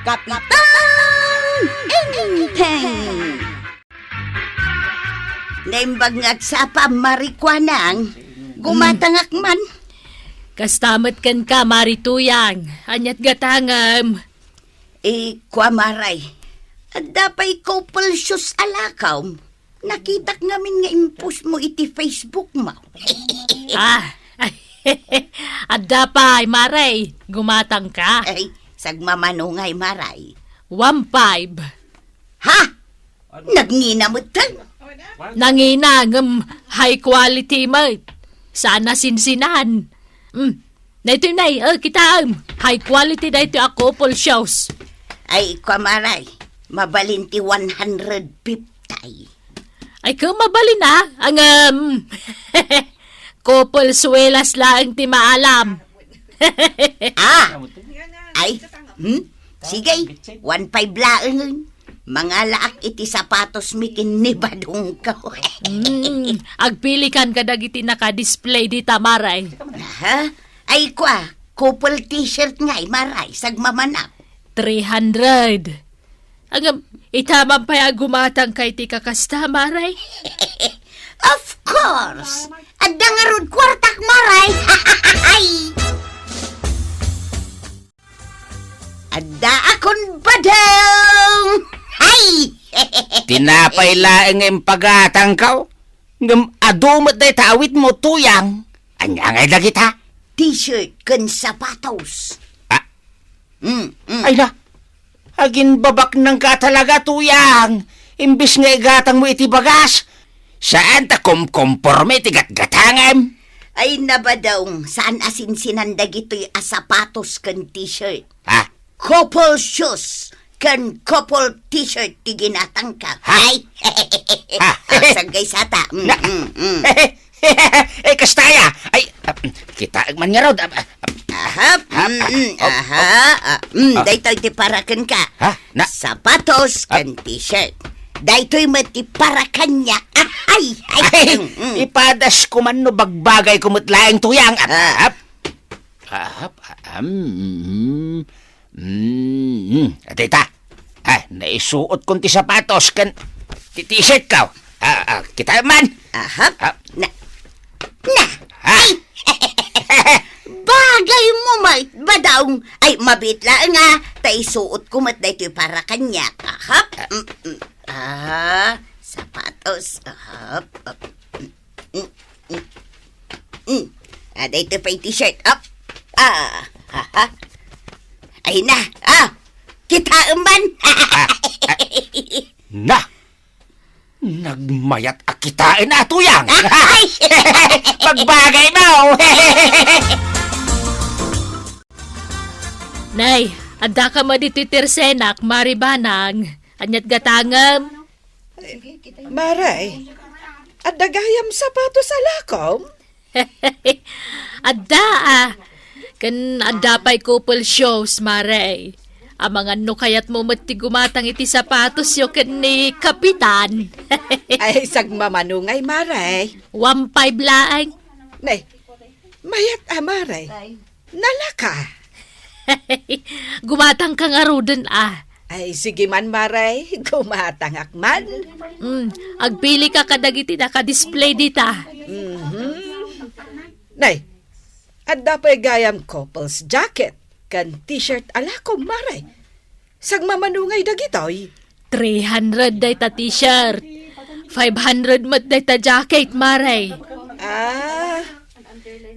Kapitan Inteng. Naimbag ngagsapa marikwanang, gumatangak man. Kastamat kan ka, marituyang. Anyat gatangam. Kwa maray. Dapay couple shoes alakaw. Nakitak ngamin nga impus mo iti Facebook mo. Adda pa, maray. Gumatang ka. Ay, sagmamanungay maray. 1.5. Ha? Nagninamot ka? Nanginangam high quality mate. Sana sinsinan. Naito nay, kita high quality na ito a couple shows. Ay, kwa maray. Mabalinti 150. Ay, kung mabali na, ang couple swelas lang ti maalam. Ay, sige, 1.5 laang. Mga laak iti sapatos mikin ni badong ka. Agpilikan ka dagiti naka-display di tamaray. Ha? Ay kwa, couple t-shirt nga'y maray, sagmamanak. 300. Ang itaman pa gumatang kay ti kakasta, maray. Of course! Adda nga rod kwartak maray! Adda akon badong! Hay! Tinapay laeng ang pagatang kao. Ngam adumat day tawit mo tuyang. Anyangay na kita. T-shirt kan sapatos. Ay na. Agin babak ng ka talaga tuyang. Imbis nga igatang mo iti bagas. Saan ta kumkomporme ti gatgatangam? Ay nabadong, saan asinsinan dagito'y sapatos kan t-shirt? Ha? Couple shoes kan couple t-shirt ti ginatang ka. Hay! Sagay sata. Kastaya. Ay, kita man nga rod. Daytoy ti parakan ka. Ha? Na? Sapatos kan t-shirt. Daytoy matiparakan niya. Ipadas ko man no bagbagay kumutlaeng tuyang. Tita, naisuot kong ti sapatos kan ti t-shirt ka. Kita man. Bagay mo, mate, badaong. Ay, mabitla nga. Taisuot ko mat daytoy para kanya. Sapatos. Daytoy pa yung t-shirt. Ay na. Kita man. Na! Nagmayat akitain na tuyang. Pagbagay mo. Nay, adda ka mo dito tirsenak, maribanang. Anyat gatangam. Maray, adagayam sapatos alakom? Adda Kan adda pa'y couple shows, maray. Ang mga no kayat mo mati gumatang iti sapatos yo kan ni Kapitan. Ay, sagmamanungay, Maray. 1.5 laang. Nay, mayat Maray. Nalaka. Gumatang ka nga ruden Ay, sige man, Maray. Gumatangak man. Agpili ka kadagiti naka-display dita. Nay, adda pa'y gayam couples jacket kan t-shirt alakom, Maray. Sagmamanungay dagitoy. 300 day ta t-shirt. 500 mat day ta jacket, maray.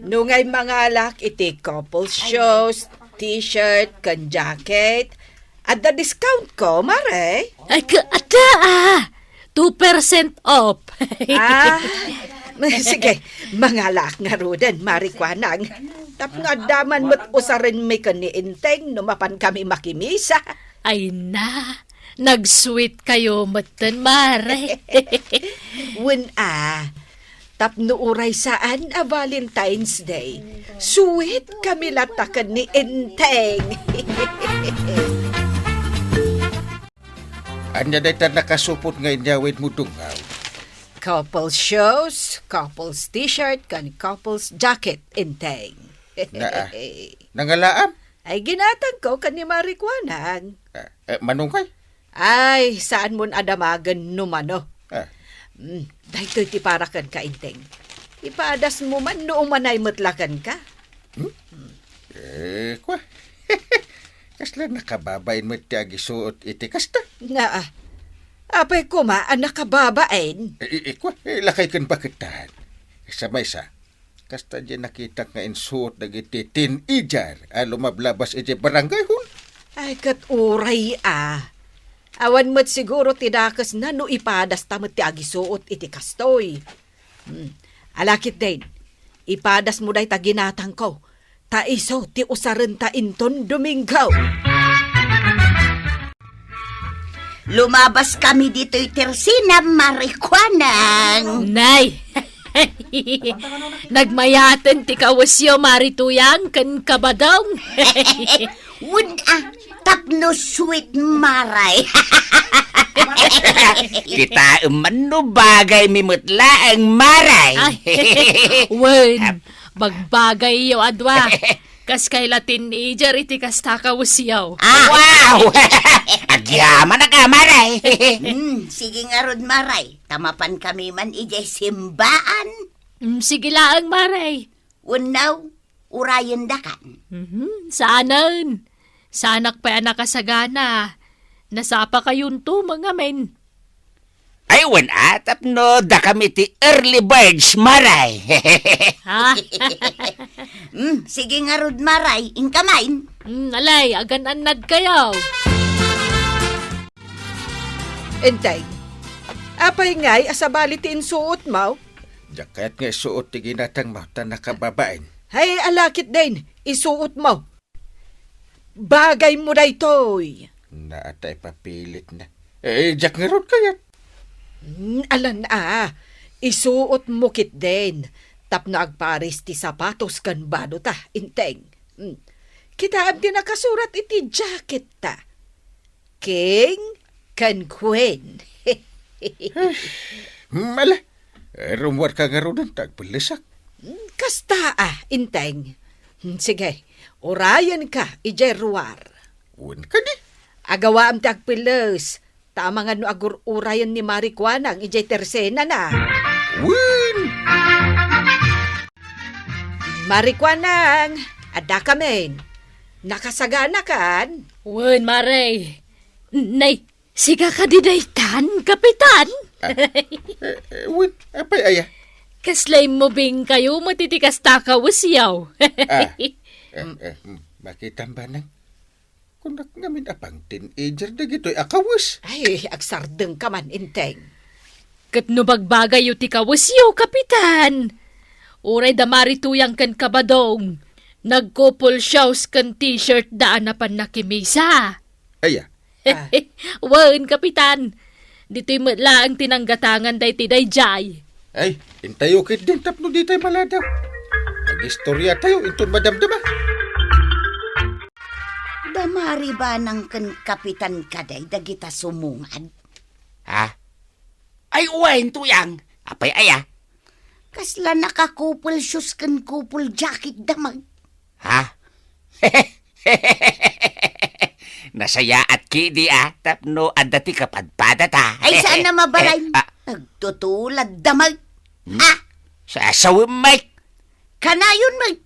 Nungay mga alak iti couples shows, t-shirt kan jacket. Adda discount ko, Maray. Ay, ada 2% off. Sige, mga alak nga ruden, marikwanang. Tap nga daman mo't usarin may kaniinteng numapan kami makimisa. Ay na, nag-sweet kayo matan, mare. When tapno uray saan Valentine's Day. Sweet kami latakan ni Inteng. Anya dayta nakasupot nga inyawid mo dungaw. Couples shows, couples t-shirt, kan couples jacket, Inteng. Nangalaam? Ay ginatang ko kan ni Marikwanang. Manungkay? Ay, saan mo adamagan numano? Ah, Dahil ti parakan ka, Inteng. Ipadas mo man noong manay matlakan ka. kwa. Kasla nakababain mo ti agisuot iti kasta. Na, apay ko ma, anak kababain. Kwa, lakay kan pakitan. Sabay sa. Kasta dyan nakita nga insuot dagiti teenager. Lumablabas iti barangay hon. Ay, kat uray Awan mo't siguro tidakas na no ipadas tamot ti agisuot iti kastoy. Alakit din, ipadas mo day taginatang ko. Ta iso ti usaran ta inton Domingo. Lumabas kami dito'y Tersina, Marikwanang. Nay! Nagmayaten ti kawasyo marituyang kan kabadong. Would tapno sweet maray. Kita man no bagay mimutla ang maray. Wen, bagbagay yo adwa. Kas kay Latin teenager iti kasta kawasyo. Wow! Agyaman na ka, maray. Sige nga rod maray. Tamapan kami man ijay simbaan. Sige laang maray. Unaw, urayan dakan. Saanan? Sanak pa anak kasagana. Nasapa kayun to mga men. Ay, wan atap no, da kami ti early birds, maray. Ha? Sige nga rod maray, ingkamain. Alay, agan-anad kayo. Entay, apay ngay asabali ti insuot mo? Jakat nga suot ti ginatang mata nakababain. Hay alakit din, isuot mo. Bagay mo day toy. Naatay papilit na. Jack nga ron kayat. Alan isuot mo kit din. Tapno agparis ti sapatos kan bado ta, Inteng. Kita abdi nakasurat iti jacket ta. King kan Queen. Mala, rumwar ka nga ron ang tagpalisak. Kasta Inteng. Sige, orayan ka, ijay ruwar. Un ka di. Agawa am tagpilos. Tama nga no agur-urayan ni Marikwanang ijay Tersena na. Win! Marikwanang, ada kamen. Nakasagana kan? Wen, maray. Nay, siga ka di daytan, kapitan. Win, apay aya. Kaslay mo bing kayo matitikas takawasyaw. Makitang ba nang? Kung ngamin apang teenager na gito'y akawas. Ay, agsardeng ka man, Inteng. Kat no bagbagay yu ti kawasyaw, kapitan. Uray damari tuyang kan kabadong. Nagkupol shows kan t-shirt daan na pan nakimisa. Aya. Wen, kapitan. Dito'y matla ang tinanggatangan day tiday jay. Ay, intayo kit din tapno di tayo maladaw. Nag-istorya tayo, inton madamdama. Damari ba ng kan kapitan kaday dagita sumungad? Ha? Ay, uwain tuyang. Apay aya. Kasla nakakupol shoes kan kupol jacket damag. Ha? Nasaya at kidi tapno adati kapadpada ta. Ay saan na mabalay? Nagtutulad damag. Sa asawim, Mike. Kanayon mag.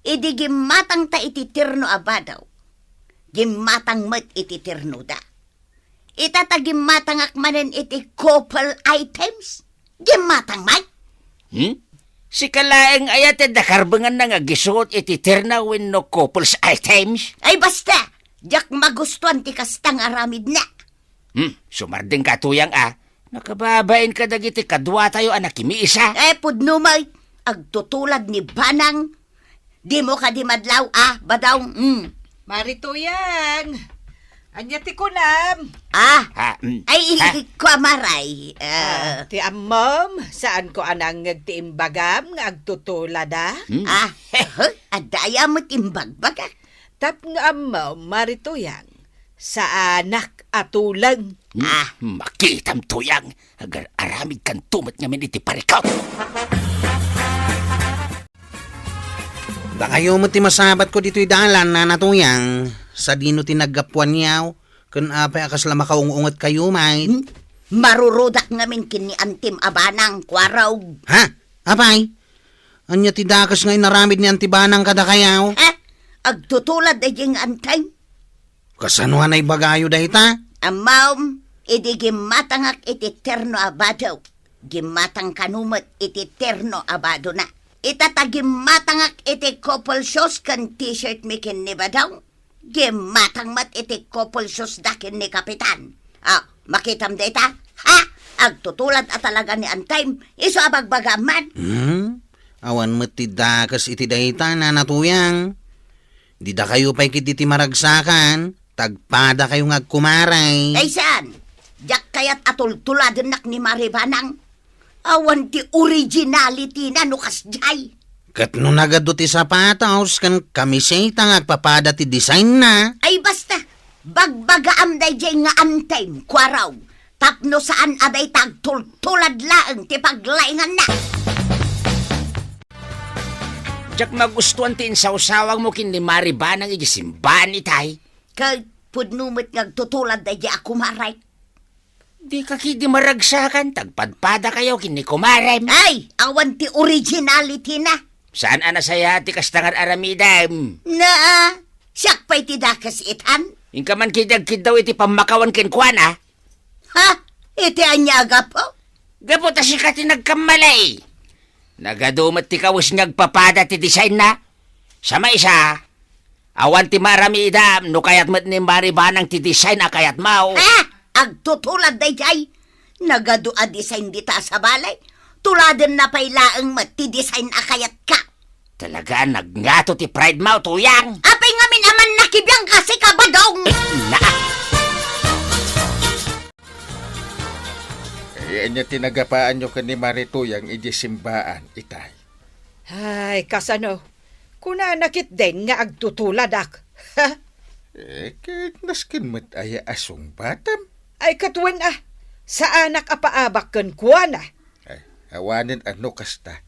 Idi gimatang ta ititirno abadaw. Gimatang mat ititirno da. Itatagimmatang akmanen iti couple items. Gimatang mag. Si kalaeng ayat dakarbangan na nga gisuot iti ternawin no couples items. Ay basta. Jak magustuhan ti kastang aramid na. Sumarding katuyang nakababain ka dagiti kadwa tayo anak kimiisa. Pudno may. Agtutulad ni Banang. Di mo ka di madlaw badaw. Marituyang, anya ti kunam. Ay, kwamaray. Ti amom, saan ko anang ngagtiimbagam nga agtutulad Adaya mo timbagbagak. Tap nga amom, Marituyang, sa anak atulang. Makitam tuyang, agar aramid kan tumat nga miniti parikaw. Da kayo mo ti masabat ko dito'y dalan na natuyang. Sa dino tinagapuan niyaw. Kun apay akas la makaungungot kayo, may. Marurudak ngamin kini Antim Abanang, kwaraw. Ha? Apay? Anya ti dakas ngay naramid ni Antibanang kada kayaw? Ha? Agtutulad ay yung antay. Kasanuhan ay bagayo dahita? Amaw, iti gimatangak iti terno abado. Gimatang kanumot iti terno abado na. Itatagimatangak iti couple shoes kan t-shirt mi kin ni Badaw. Gimatang mat iti couple shoes dakin ni Kapitan. Makitam data? Ha? Agtutulad at talaga ni Antime. Iso abagbagaman. Awan mo ti dakas iti dahita na natuyang. Di da kayo pa'y kiti maragsakan. Tagpada kayo ngagkumaray. Ay saan? Diyak kayat atultuladin nak ni Maribanang. Awan ti originality na nukas jay. Kat no nagado ti sapatos kan kami say tangagpapada ti design na. Ay basta, bagbagaam day jay nga Antime, kwaraw. Tapno saan aday tagtultulad laeng ti paglaingan na. Jak magustuhan ti insawsawang mo kin ni Maribanang igisimbahan itay. Kay pudnumit ngagtutulad day jay ako maray. Di ka kidi maragsakan, tagpadpada kayo kin ni Kumarem. Ay, awan ti originality na. Saan ana saya ti kastangan aramidam? Na, siyak pa'y ti dakas itan. Inka man kidag-kid daw iti pamakawan kin kuana. Ha? Iti anyaga po? Gapo ta si kati nagkamalay. Nagadumat ti kawis ngagpapada ti design na. Sama isa, awan ti marami idam, no kayat mat ni Maribanang ti design a kayat mau. Ha? Agtutulad day jay. Nagadu a design dita sa balay. Tuladan na pa'y laeng mat ti design a kayat ka. Talaga nagngato ti pride mau tuyang. Apay ngamin aman nakibiyang kasi kabadong. Na, Anya tinagapaan nyo kan ni Marituyang ijisimbaan, itay. Ay, kasano. Kuna nakit din nga agtutulad ak. Ha? Kahit naskin mo't aya asong batam. Ay katuan sa anak apaabak kan kuana. Ay, awanin ano kasta.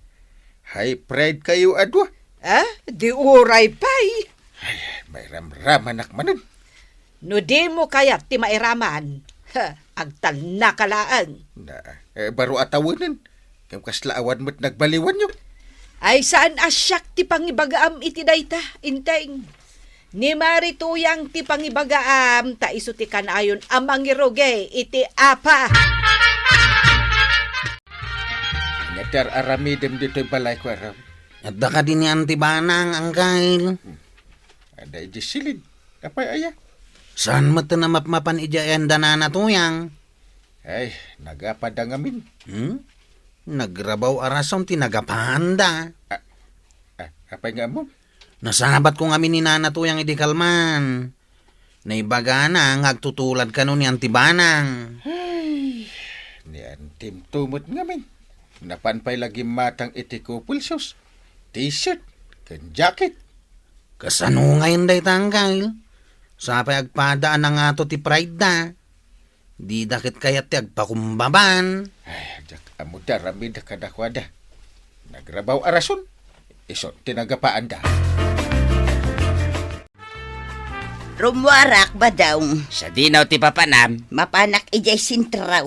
High pride kayo adwa. Di uray pay. Ay, may ramraman nakmanan. No di mo kayat ti mairaman. Agtal na kalaan. Na, baro atawanan. Yung kaslaawan mo't nagbaliwan nyo. Ay saan asyak ti pangibagaam iti dayta, inteng. Ni Marituyang ti pangibagaam, ta iso ti kanayon amang iroge iti apa. Nadar aramidem dito'y balay ko aram. At da ka din ni Antibanang, Angkail. Ada ijisilid. Apay aya? Saan mo na mapmapan ijayan da na natuyang? Ay, nagapadangamin. Nagrabaw arason tinagapahanda. Apay nga mo? Nasabat ko nga ni nanatuyang idikalman. Naibaga na ngagtutulad ka nun ni Antibanang. Ni Antim tumot ngamin. Napanpay lagi matang iti kupulsos. T-shirt, kan jacket. Kasano ngayon day tanggal? Sapay agpadaan na nga to ti pride na. Di dakit kayat ti agpakumbaban. Ay, jak amuda ramid kadakwada. Nagrabaw arason. Iso, tinagapaan da. Rumwarak ba daw? sa dinaw ti papanam. Mapanak ijay sintraw.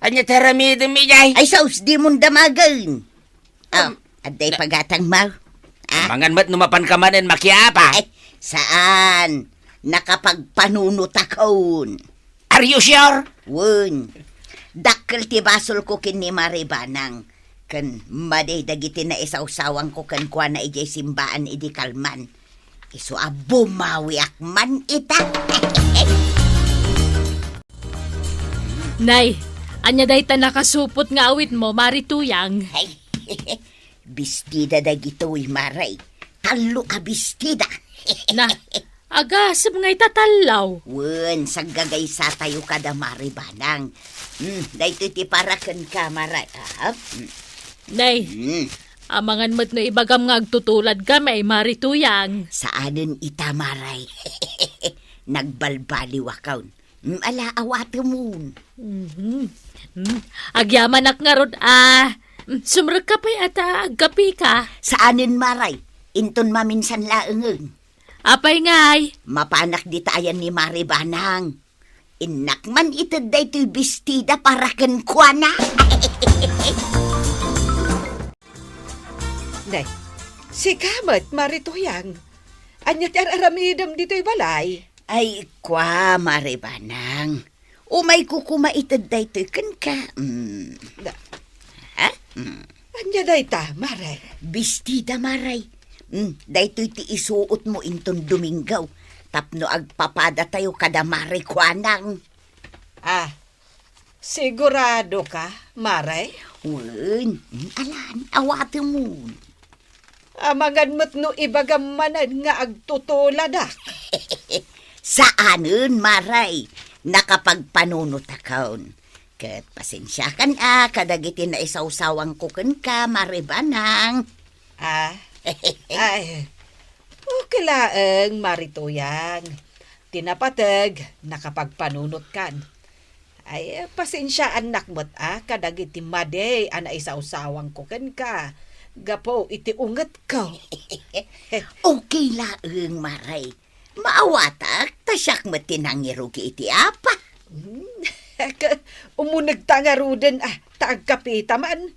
Anya taramidem ijay. Ay saus di mong damagan. Aday pagatang mal. Mangan mat numapan ka manen makiapa. Ay, saan? Nakapagpanunot akon. Are you sure? Wun. Dakkel ti basol ko kin ni Maribanang. Kan maday dagiti na isawsawang ko kan kwa na ijay simbaan idi kalman. Iso bumawi akman ita. Nay, anya day ta nakasupot nga awit mo, Marituyang. Ay, bistida dagitoy maray. Talo ka bistida. Na, agasap nga itatalaw. Wun, saggagay sa tayo kada Maribanang. Dahito ti parakan ka maray. Nay, amangan mo't no ibagam nga agtutulad ka may Marituyang. Saanen ita maray. Nagbalbaliw akaw. Ala awate mo. Agyaman ak nga rod, sumrag ka pa'y ata aggapi ka. Saanen maray. Inton maminsan laeng. Apay ngay. Mapanak di tayan ni Mari Banang. Inak man ito daytoy bestida para ken kuana. Nay, si Kamat, Maritoyang. Anya ti aramidam dito'y balay. Ay, kwa, Mari Banang. Umay kukuma ito daytoy ken ka. Ha? Anya day ta, Maray. Bestida, Maray. Daytoy ti isuot mo inton Domingaw. Tapno agpapada tayo kada Mari kuanang. Ah, sigurado ka, Maray? Wen, alan, awate mo. Amangan mo't no ibagamanan nga agtutuladak. Saanen, Maray? Nakapagpanunot akaon. Kat pasensyakan kadagiti na isawsawang kuken ka, Mari Banang. Ah, ay, okay laeng, Maritoyang. Tinapatag, nakapagpanunot kan. Ay, pasensya anak mo't kadagiti maday ana isawsawang kuken ka. Gapo, iti unget ko. Okay laeng, Maray. Maawatak, tasyak matinangirugi iti apa. Umunag tangaruden, taagkapita man.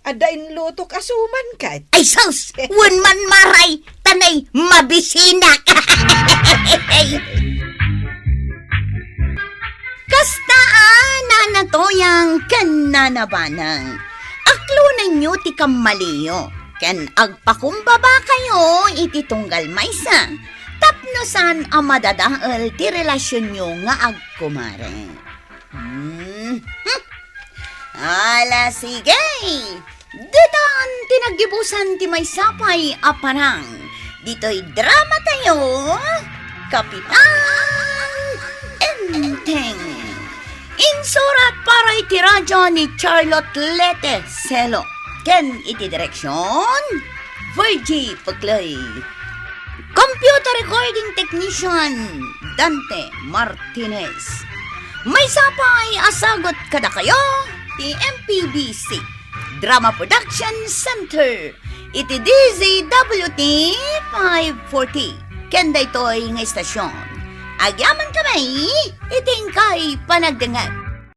Adain lutok asuman ka. Ay, sus! Wen man, Maray! Tanay, mabisina! Kastaan, nanatoyang kananabanang. Aklo ninyo ti kamaliyo. Ken agpakumbaba kayo iti tunggal maysa. Tapnosan ang madadaal ti relasyon nyo nga agkumare. Ala, sige! Ditan tinagibusan ti may sapay aparang. Dito'y drama tayo. Kapitan Enteng. Insurat para iti radyo ni Charlotte Lete Celo. Ken iti direksyon Virgie Pagloy. Computer recording technician Dante Martinez. May sapay asagot kada kayo ti MPBC Drama Production Center iti DZWT 540 ken daytoy nga istasyon. Agyaman kami iting kay panagdangan.